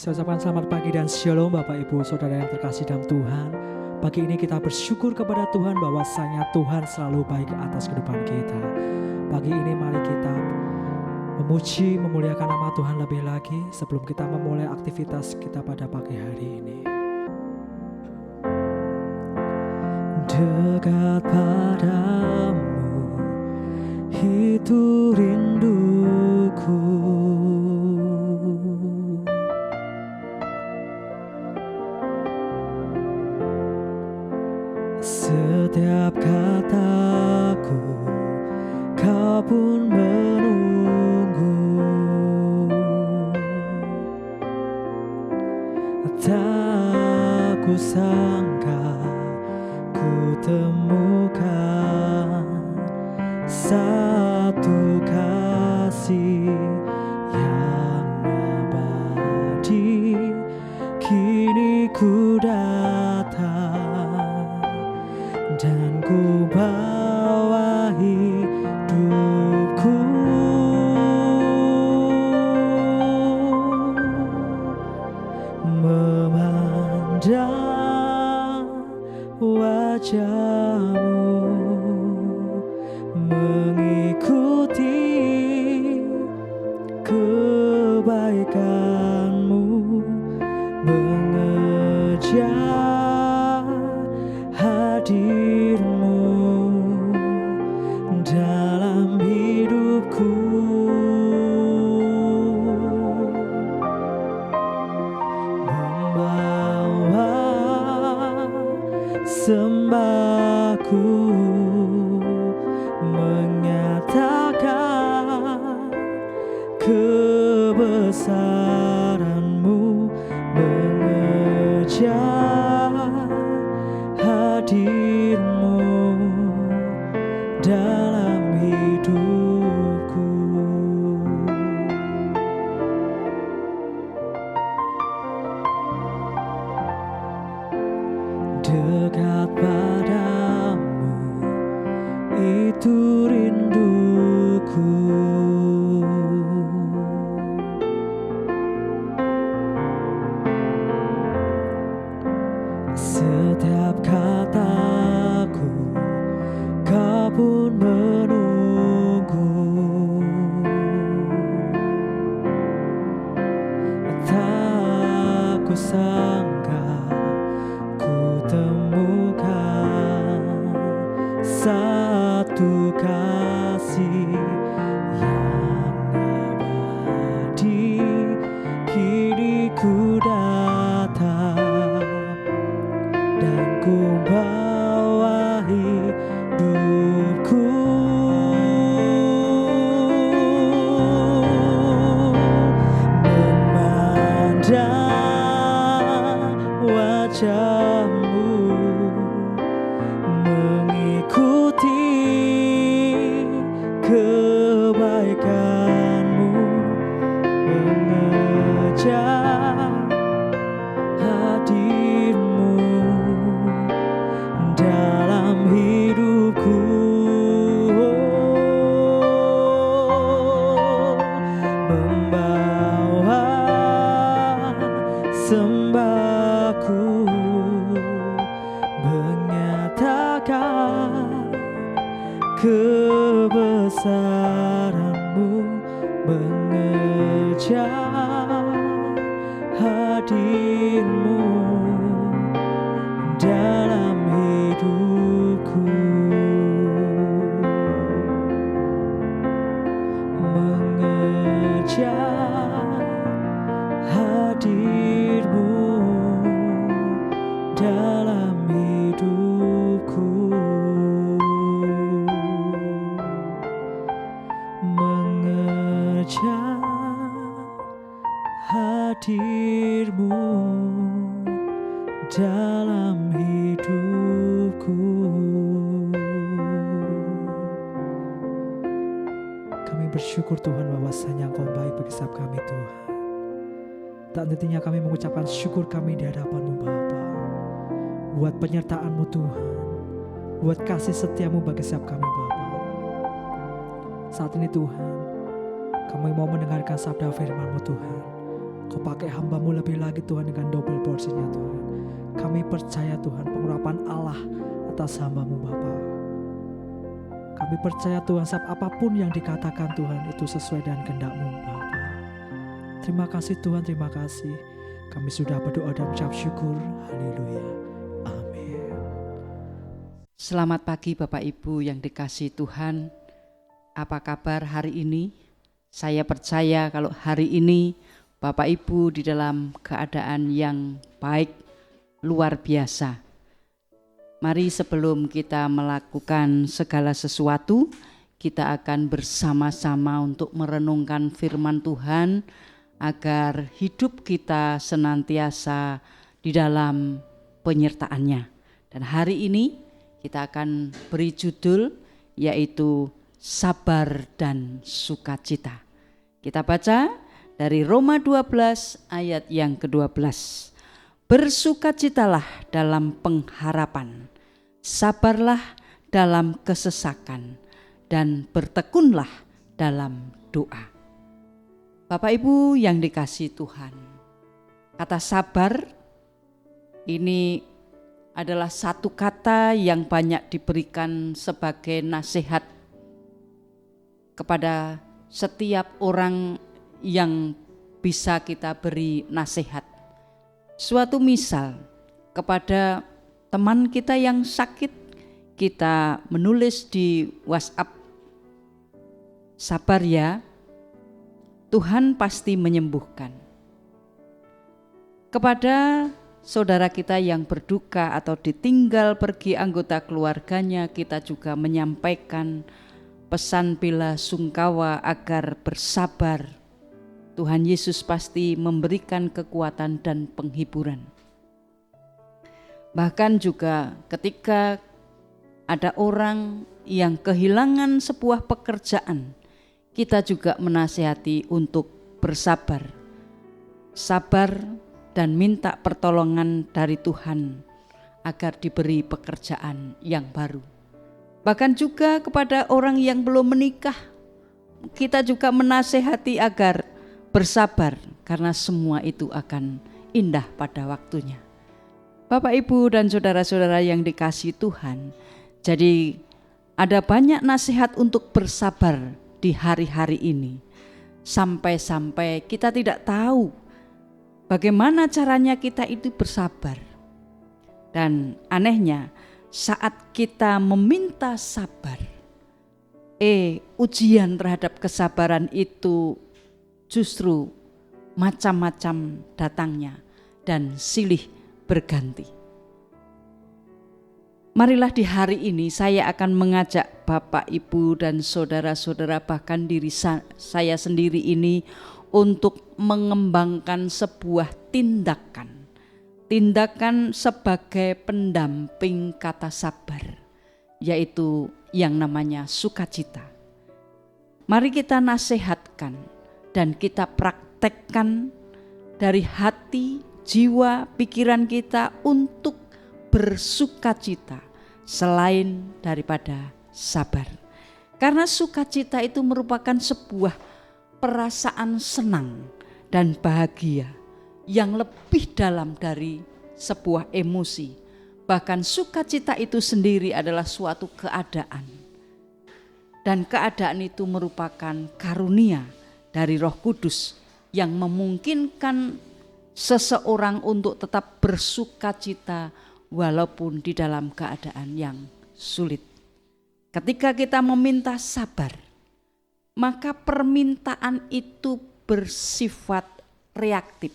Saya ucapkan selamat pagi dan shalom Bapak Ibu Saudara yang terkasih dalam Tuhan. Pagi ini kita bersyukur kepada Tuhan bahwasanya Tuhan selalu baik atas kehidupan kita. Pagi ini mari kita memuji, memuliakan nama Tuhan lebih lagi sebelum kita memulai aktivitas kita pada pagi hari ini. Dekat padamu itu rinduku, setiap kataku kau pun menunggu. Tak kusangka ku temukan satu kasih yang abadi. Kini ku datang dan ku bawa hidupku, memandang wajahmu, mengikuti kebaikanmu, mengejar hadirmu dalam hidupku, membawa sembahku, menyatakan kebesaranmu, mengejar hadirmu dalam hidupku. Dekat padamu itu rinduku, setiap kataku kau pun menunggu. Tak kusangka ku temukan satu kasih yang abadi. Kini ku datang dan ku bawa hidupku, memandang wajahmu, mengikuti kebaikanmu, mengejar hadirmu dalam hidupku, membawa sembahku, menyatakan kebesaranmu, mengejar hadirmu dalam hidupku, mengejar hadirmu dalam hidupku, mengejar hadirmu dalam hidupku. Kami bersyukur Tuhan bahwasanya Engkau baik bagi setiap kami Tuhan. Tak hentinya kami mengucapkan syukur kami di hadapan-Mu Bapa, buat penyertaan-Mu Tuhan, buat kasih setia-Mu bagi setiap kami Bapa. Saat ini Tuhan, kami mau mendengarkan sabda firman-Mu Tuhan. Kau pakai hamba-Mu lebih lagi Tuhan dengan double porsinya Tuhan. Kami percaya Tuhan pengurapan Allah atas hamba-Mu Bapa. Kami percaya Tuhan setiap apapun yang dikatakan Tuhan itu sesuai dengan kehendak-Mu Bapa. Terima kasih Tuhan, terima kasih. Kami sudah berdoa dan mengucap syukur. Haleluya. Amin. Selamat pagi Bapak Ibu yang dikasihi Tuhan. Apa kabar hari ini? Saya percaya kalau hari ini Bapak Ibu di dalam keadaan yang baik, luar biasa. Mari sebelum kita melakukan segala sesuatu, kita akan bersama-sama untuk merenungkan firman Tuhan agar hidup kita senantiasa di dalam penyertaan-Nya. Dan hari ini kita akan beri judul yaitu sabar dan sukacita. Kita baca dari Roma 12 ayat yang ke-12. Bersukacitalah dalam pengharapan, sabarlah dalam kesesakan, dan bertekunlah dalam doa. Bapak Ibu yang dikasihi Tuhan, kata sabar ini adalah satu kata yang banyak diberikan sebagai nasihat kepada setiap orang yang bisa kita beri nasihat. Suatu misal kepada teman kita yang sakit, kita menulis di WhatsApp, sabar ya, Tuhan pasti menyembuhkan. Kepada saudara kita yang berduka atau ditinggal pergi anggota keluarganya, kita juga menyampaikan pesan bela sungkawa agar bersabar. Tuhan Yesus pasti memberikan kekuatan dan penghiburan. Bahkan juga ketika ada orang yang kehilangan sebuah pekerjaan, kita juga menasihati untuk bersabar. Sabar dan minta pertolongan dari Tuhan agar diberi pekerjaan yang baru. Bahkan juga kepada orang yang belum menikah, kita juga menasihati agar bersabar karena semua itu akan indah pada waktunya. Bapak Ibu dan saudara-saudara yang dikasihi Tuhan, jadi ada banyak nasihat untuk bersabar di hari-hari ini. Sampai-sampai kita tidak tahu bagaimana caranya kita itu bersabar. Dan anehnya saat kita meminta sabar, ujian terhadap kesabaran itu justru macam-macam datangnya dan silih berganti. Marilah di hari ini saya akan mengajak Bapak, Ibu dan saudara-saudara, bahkan diri saya sendiri ini untuk mengembangkan sebuah tindakan sebagai pendamping kata sabar, yaitu yang namanya sukacita. Mari kita nasihatkan dan kita praktekkan dari hati, jiwa, pikiran kita untuk bersukacita selain daripada sabar. Karena sukacita itu merupakan sebuah perasaan senang dan bahagia yang lebih dalam dari sebuah emosi. Bahkan sukacita itu sendiri adalah suatu keadaan. Dan keadaan itu merupakan karunia dari Roh Kudus yang memungkinkan seseorang untuk tetap bersukacita walaupun di dalam keadaan yang sulit. Ketika kita meminta sabar, maka permintaan itu bersifat reaktif.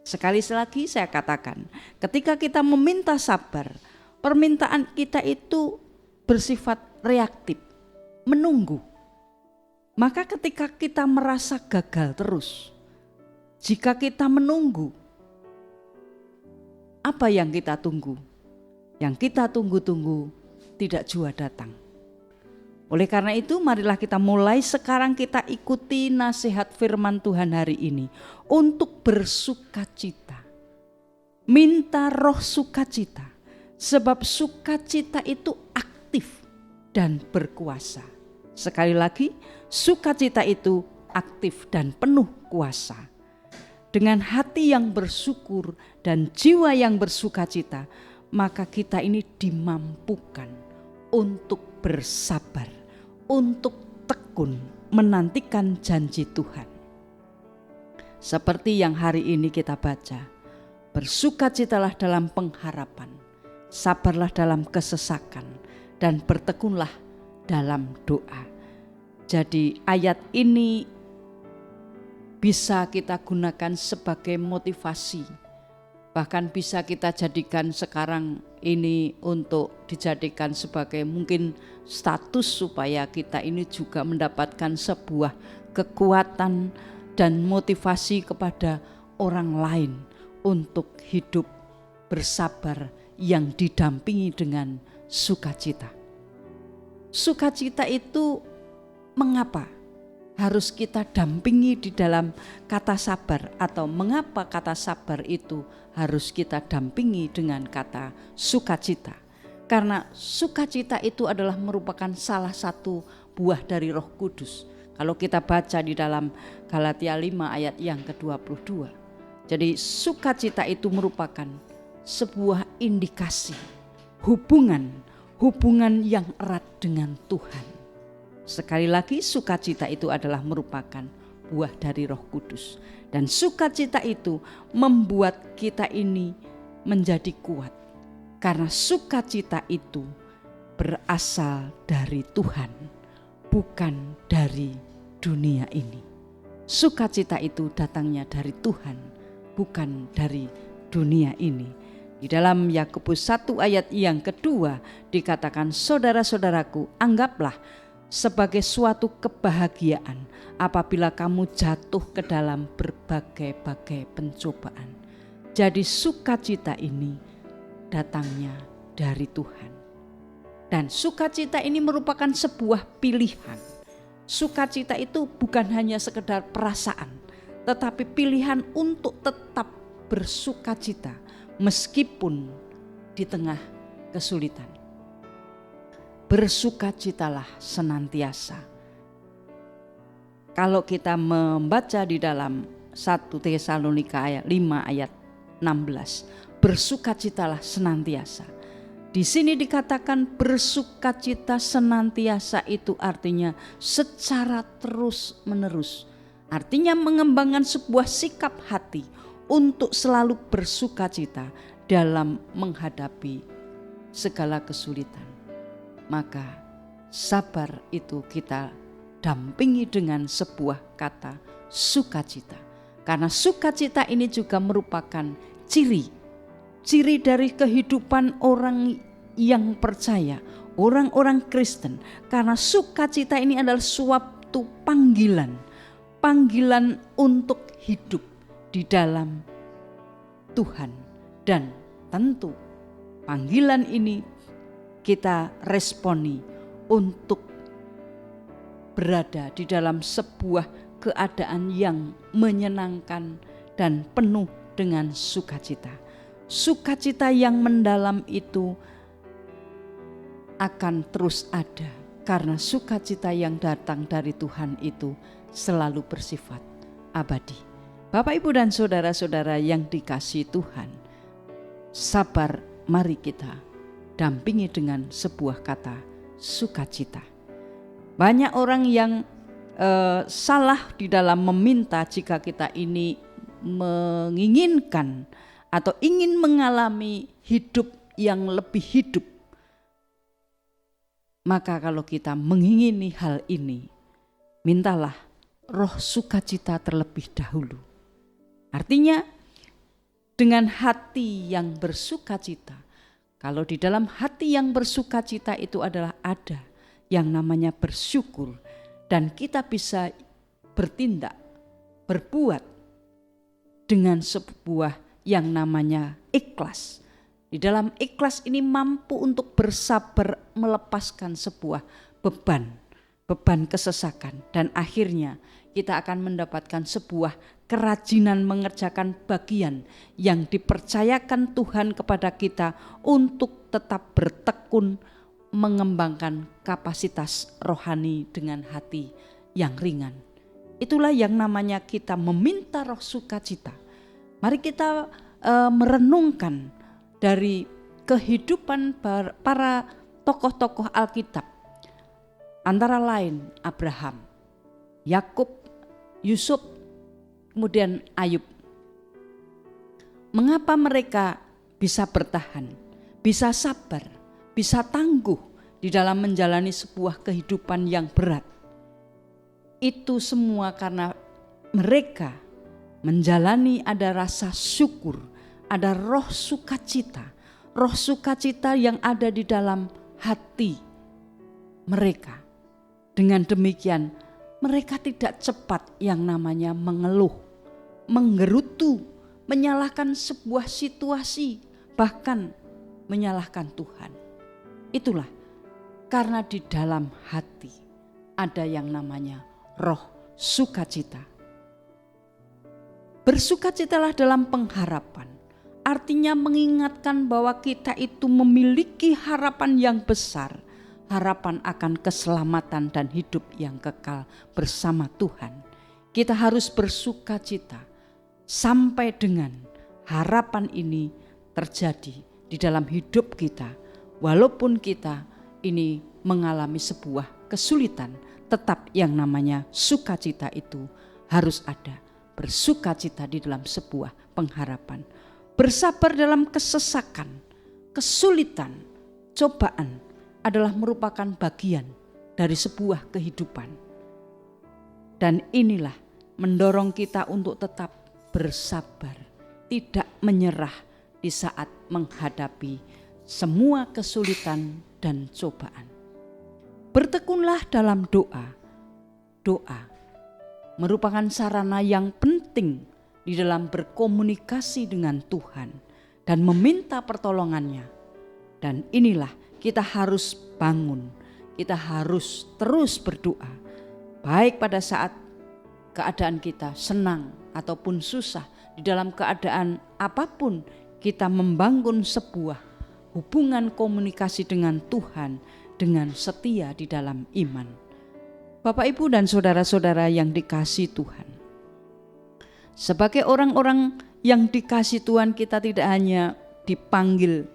Sekali lagi saya katakan, ketika kita meminta sabar, permintaan kita itu bersifat reaktif, menunggu. Maka ketika kita merasa gagal terus, jika kita menunggu, apa yang kita tunggu? Yang kita tunggu-tunggu tidak jua datang. Oleh karena itu, marilah kita mulai sekarang kita ikuti nasihat firman Tuhan hari ini untuk bersukacita. Minta roh sukacita, sebab sukacita itu aktif dan berkuasa. Sekali lagi, sukacita itu aktif dan penuh kuasa. dengan hati yang bersyukur dan jiwa yang bersukacita, maka kita ini dimampukan untuk bersabar, untuk tekun menantikan janji Tuhan. Seperti yang hari ini kita baca, bersukacitalah dalam pengharapan, sabarlah dalam kesesakan, dan bertekunlah dalam doa. Jadi ayat ini bisa kita gunakan sebagai motivasi, bahkan bisa kita jadikan sekarang ini untuk dijadikan sebagai mungkin status supaya kita ini juga mendapatkan sebuah kekuatan dan motivasi kepada orang lain untuk hidup bersabar yang didampingi dengan sukacita. Sukacita itu mengapa harus kita dampingi di dalam kata sabar, atau mengapa kata sabar itu harus kita dampingi dengan kata sukacita? Karena sukacita itu adalah merupakan salah satu buah dari Roh Kudus. Kalau kita baca di dalam Galatia 5 ayat yang ke-22. Jadi sukacita itu merupakan sebuah indikasi hubungan yang erat dengan Tuhan. Sekali lagi, sukacita itu adalah merupakan buah dari Roh Kudus. Dan sukacita itu membuat kita ini menjadi kuat. Karena sukacita itu berasal dari Tuhan, bukan dari dunia ini. Sukacita itu datangnya dari Tuhan, bukan dari dunia ini. Di dalam Yakobus 1 ayat yang kedua dikatakan, saudara-saudaraku, anggaplah sebagai suatu kebahagiaan apabila kamu jatuh ke dalam berbagai-bagai pencobaan. Jadi sukacita ini datangnya dari Tuhan. Dan sukacita ini merupakan sebuah pilihan. Sukacita itu bukan hanya sekedar perasaan, tetapi pilihan untuk tetap bersukacita meskipun di tengah kesulitan. Bersukacitalah senantiasa. Kalau kita membaca di dalam 1 Tesalonika ayat 5 ayat 16, bersukacitalah senantiasa. Di sini dikatakan bersukacita senantiasa itu artinya secara terus menerus. Artinya mengembangkan sebuah sikap hati untuk selalu bersukacita dalam menghadapi segala kesulitan. Maka sabar itu kita dampingi dengan sebuah kata sukacita. Karena sukacita ini juga merupakan ciri dari kehidupan orang yang percaya, orang-orang Kristen. Karena sukacita ini adalah suatu panggilan untuk hidup di dalam Tuhan. Dan tentu panggilan ini kita responi untuk berada di dalam sebuah keadaan yang menyenangkan dan penuh dengan sukacita. Sukacita yang mendalam itu akan terus ada, karena sukacita yang datang dari Tuhan itu selalu bersifat abadi. Bapak, Ibu, dan saudara-saudara yang dikasihi Tuhan, sabar mari kita dampingi dengan sebuah kata sukacita. Banyak orang yang salah di dalam meminta jika kita ini menginginkan atau ingin mengalami hidup yang lebih hidup. Maka kalau kita mengingini hal ini, mintalah roh sukacita terlebih dahulu. Artinya dengan hati yang bersukacita. Kalau di dalam hati yang bersukacita itu adalah ada yang namanya bersyukur, dan kita bisa bertindak, berbuat dengan sebuah yang namanya ikhlas. Di dalam ikhlas ini mampu untuk bersabar melepaskan sebuah beban kesesakan, dan akhirnya kita akan mendapatkan sebuah kerajinan mengerjakan bagian yang dipercayakan Tuhan kepada kita untuk tetap bertekun mengembangkan kapasitas rohani dengan hati yang ringan. Itulah yang namanya kita meminta roh sukacita. Mari kita merenungkan dari kehidupan para tokoh-tokoh Alkitab, antara lain Abraham, Yakub, Yusuf, kemudian Ayub. Mengapa mereka bisa bertahan, bisa sabar, bisa tangguh di dalam menjalani sebuah kehidupan yang berat? Itu semua karena mereka menjalani ada rasa syukur, ada roh sukacita yang ada di dalam hati mereka. Dengan demikian mereka tidak cepat yang namanya mengeluh, menggerutu, menyalahkan sebuah situasi, bahkan menyalahkan Tuhan. Itulah karena di dalam hati ada yang namanya roh sukacita. Bersukacitalah dalam pengharapan, artinya mengingatkan bahwa kita itu memiliki harapan yang besar, harapan akan keselamatan dan hidup yang kekal bersama Tuhan. Kita harus bersukacita sampai dengan harapan ini terjadi di dalam hidup kita. Walaupun kita ini mengalami sebuah kesulitan, tetap yang namanya sukacita itu harus ada. Bersukacita di dalam sebuah pengharapan. Bersabar dalam kesesakan, kesulitan, cobaan adalah merupakan bagian dari sebuah kehidupan. Dan inilah mendorong kita untuk tetap bersabar, tidak menyerah di saat menghadapi semua kesulitan dan cobaan. Bertekunlah dalam doa. Doa merupakan sarana yang penting di dalam berkomunikasi dengan Tuhan dan meminta pertolongannya. Dan inilah kita harus bangun, kita harus terus berdoa. Baik pada saat keadaan kita senang ataupun susah, di dalam keadaan apapun kita membangun sebuah hubungan komunikasi dengan Tuhan dengan setia di dalam iman. Bapak, Ibu, dan saudara-saudara yang dikasihi Tuhan, sebagai orang-orang yang dikasihi Tuhan, kita tidak hanya dipanggil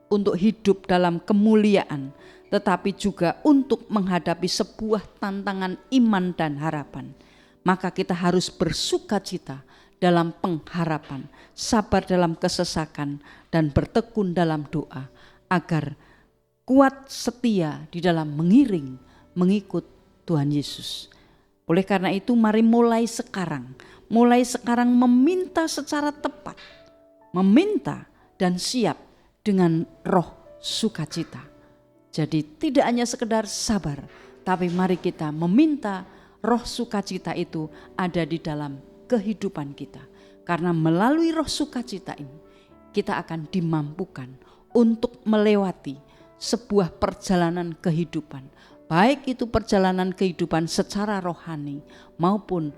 untuk hidup dalam kemuliaan, tetapi juga untuk menghadapi sebuah tantangan iman dan harapan. Maka kita harus bersukacita dalam pengharapan, sabar dalam kesesakan, dan bertekun dalam doa, agar kuat setia di dalam mengiring, mengikut Tuhan Yesus. Oleh karena itu mari mulai sekarang meminta secara tepat, meminta dan siap dengan roh sukacita. Jadi tidak hanya sekedar sabar, tapi mari kita meminta roh sukacita itu ada di dalam kehidupan kita. Karena melalui roh sukacita ini kita akan dimampukan untuk melewati sebuah perjalanan kehidupan, baik itu perjalanan kehidupan secara rohani maupun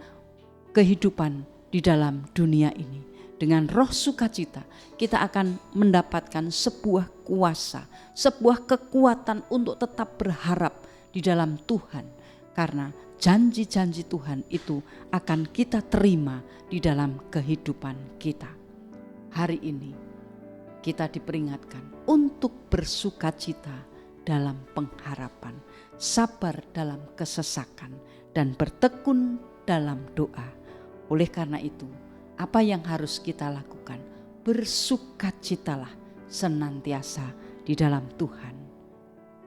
kehidupan di dalam dunia ini. Dengan roh sukacita kita akan mendapatkan sebuah kuasa, sebuah kekuatan untuk tetap berharap di dalam Tuhan. Karena janji-janji Tuhan itu akan kita terima di dalam kehidupan kita. Hari ini kita diperingatkan untuk bersukacita dalam pengharapan, sabar dalam kesesakan, dan bertekun dalam doa. Oleh karena itu, apa yang harus kita lakukan? Bersukacitalah senantiasa di dalam Tuhan.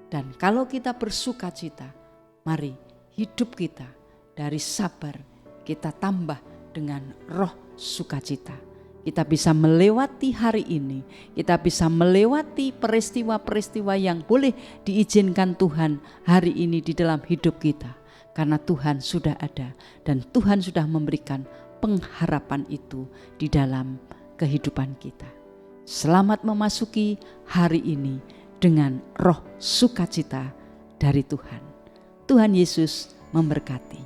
Dan kalau kita bersukacita, mari hidup kita dari sabar kita tambah dengan roh sukacita. Kita bisa melewati hari ini, kita bisa melewati peristiwa-peristiwa yang boleh diizinkan Tuhan hari ini di dalam hidup kita. Karena Tuhan sudah ada dan Tuhan sudah memberikan pengharapan itu di dalam kehidupan kita. Selamat memasuki hari ini dengan roh sukacita dari Tuhan. Tuhan Yesus memberkati.